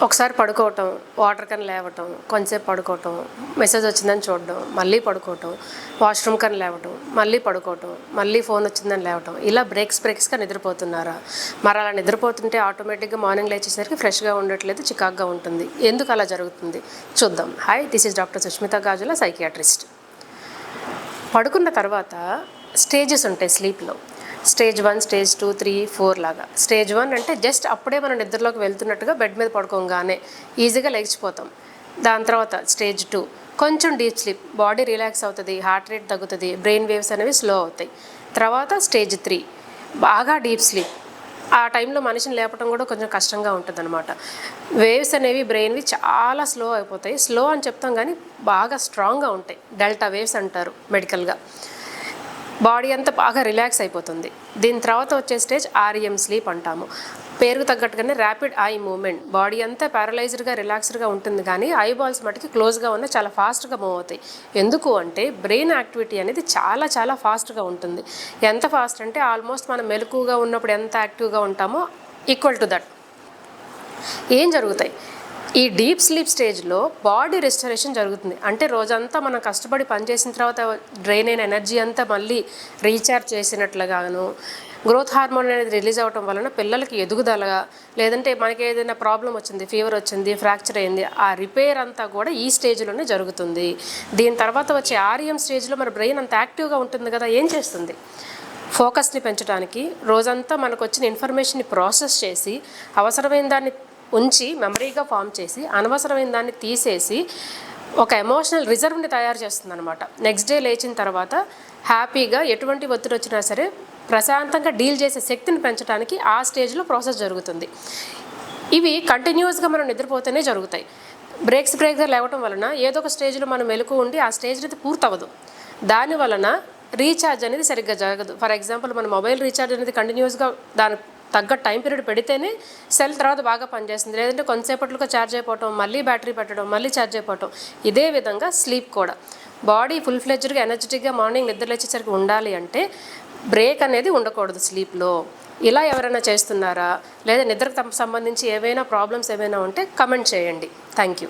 ఒకసారి పడుకోవటం, వాటర్ కని లేవటం, కొంచెంసేపు పడుకోవటం, మెసేజ్ వచ్చిందని చూడడం, మళ్ళీ పడుకోవటం, వాష్రూమ్ కని లేవటం, మళ్ళీ పడుకోవటం, మళ్ళీ ఫోన్ వచ్చిందని లేవటం, ఇలా బ్రేక్స్గా నిద్రపోతున్నారా? మరి అలా నిద్రపోతుంటే ఆటోమేటిక్గా మార్నింగ్ లేచేసరికి ఫ్రెష్గా ఉండట్లేదు, చికాగ్గా ఉంటుంది. ఎందుకు అలా జరుగుతుంది చూద్దాం. Hi, this is doctor Sushmita Gajula, psychiatrist. పడుకున్న తర్వాత స్టేజెస్ ఉంటాయి స్లీప్లో. స్టేజ్ 1, స్టేజ్ 2, 3, 4 లాగా. స్టేజ్ 1 అంటే జస్ట్ అప్పుడే మనం నిద్రలోకి వెళ్తున్నట్టుగా బెడ్ మీద పడుకోగానే ఈజీగా లేచిపోతాం. దాని తర్వాత స్టేజ్ 2 కొంచెం డీప్ స్లీప్, బాడీ రిలాక్స్ అవుతుంది, హార్ట్ రేట్ తగ్గుతుంది, బ్రెయిన్ వేవ్స్ అనేవి స్లో అవుతాయి. తర్వాత స్టేజ్ 3 బాగా డీప్ స్లీప్. ఆ టైంలో మనిషిని లేపడం కూడా కొంచెం కష్టంగా ఉంటుంది అనమాట. వేవ్స్ అనేవి బ్రెయిన్వి చాలా స్లో అయిపోతాయి. స్లో అని చెప్తాం కానీ బాగా స్ట్రాంగ్గా ఉంటాయి. డెల్టా వేవ్స్ అంటారు మెడికల్గా. బాడీ అంతా బాగా రిలాక్స్ అయిపోతుంది. దీని తర్వాత వచ్చే స్టేజ్ REM స్లీప్ అంటాము. పేరుకు తగ్గట్టుగానే ర్యాపిడ్ ఐ మూవ్మెంట్. బాడీ అంతా ప్యారలైజ్డ్గా రిలాక్స్డ్గా ఉంటుంది, కానీ ఐ బాల్స్ మటుకి క్లోజ్గా ఉన్న చాలా ఫాస్ట్గా మూవ్ అవుతాయి. ఎందుకు అంటే బ్రెయిన్ యాక్టివిటీ అనేది చాలా చాలా ఫాస్ట్గా ఉంటుంది. ఎంత ఫాస్ట్ అంటే ఆల్మోస్ట్ మనం మెలకువగా ఉన్నప్పుడు ఎంత యాక్టివ్గా ఉంటామో ఈక్వల్ టు దట్. ఏం జరుగుతాయి? ఈ డీప్ స్లీప్ స్టేజ్లో బాడీ రెస్టరేషన్ జరుగుతుంది. అంటే రోజంతా మనం కష్టపడి పనిచేసిన తర్వాత డ్రైన్ అయిన ఎనర్జీ అంతా మళ్ళీ రీఛార్జ్ చేసినట్లుగాను, గ్రోత్ హార్మోన్ అనేది రిలీజ్ అవ్వటం వలన పిల్లలకి ఎదుగుదలగా, లేదంటే మనకి ఏదైనా ప్రాబ్లం వచ్చింది, ఫీవర్ వచ్చింది, ఫ్రాక్చర్ అయింది, ఆ రిపేర్ అంతా కూడా ఈ స్టేజ్లోనే జరుగుతుంది. దీని తర్వాత వచ్చే REM స్టేజ్లో మన బ్రెయిన్ అంత యాక్టివ్గా ఉంటుంది కదా, ఏం చేస్తుంది? ఫోకస్ని పెంచడానికి, రోజంతా మనకు వచ్చిన ఇన్ఫర్మేషన్ని ప్రాసెస్ చేసి, అవసరమైన దాన్ని ఉంచి మెమరీగా ఫామ్ చేసి, అనవసరమైన దాన్ని తీసేసి ఒక ఎమోషనల్ రిజర్వ్ని తయారు చేస్తుంది అనమాట. నెక్స్ట్ డే లేచిన తర్వాత హ్యాపీగా ఎటువంటి ఒత్తిడి వచ్చినా సరే ప్రశాంతంగా డీల్ చేసే శక్తిని పెంచడానికి ఆ స్టేజ్లో ప్రాసెస్ జరుగుతుంది. ఇవి కంటిన్యూస్గా మనం నిద్రపోతేనే జరుగుతాయి. బ్రేక్స్గా లేవటం వలన ఏదో ఒక స్టేజ్లో మనం మెలకు ఉండి ఆ స్టేజ్ అయితే పూర్తవ్వదు. దాని వలన రీఛార్జ్ అనేది సరిగ్గా జరగదు. ఫర్ ఎగ్జాంపుల్, మన మొబైల్ రీఛార్జ్ అనేది కంటిన్యూస్గా దాని తగ్గ టైం పీరియడ్ పెడితేనే సెల్ తర్వాత బాగా పనిచేస్తుంది. లేదంటే కొంతసేపట్లుగా ఛార్జ్ అయిపోవటం, మళ్ళీ బ్యాటరీ పెట్టడం, మళ్ళీ ఛార్జ్ అయిపోవటం. ఇదే విధంగా స్లీప్ కూడా. బాడీ ఫుల్ ఫ్లెడ్జ్డ్గా ఎనర్జెటిక్గా మార్నింగ్ నిద్ర లేచేసరికి ఉండాలి అంటే బ్రేక్ అనేది ఉండకూడదు స్లీప్లో. ఇలా ఎవరైనా చేస్తున్నారా, లేదా నిద్రకు సంబంధించి ఏవైనా ప్రాబ్లమ్స్ ఏవైనా ఉంటే కమెంట్ చేయండి. Thank you.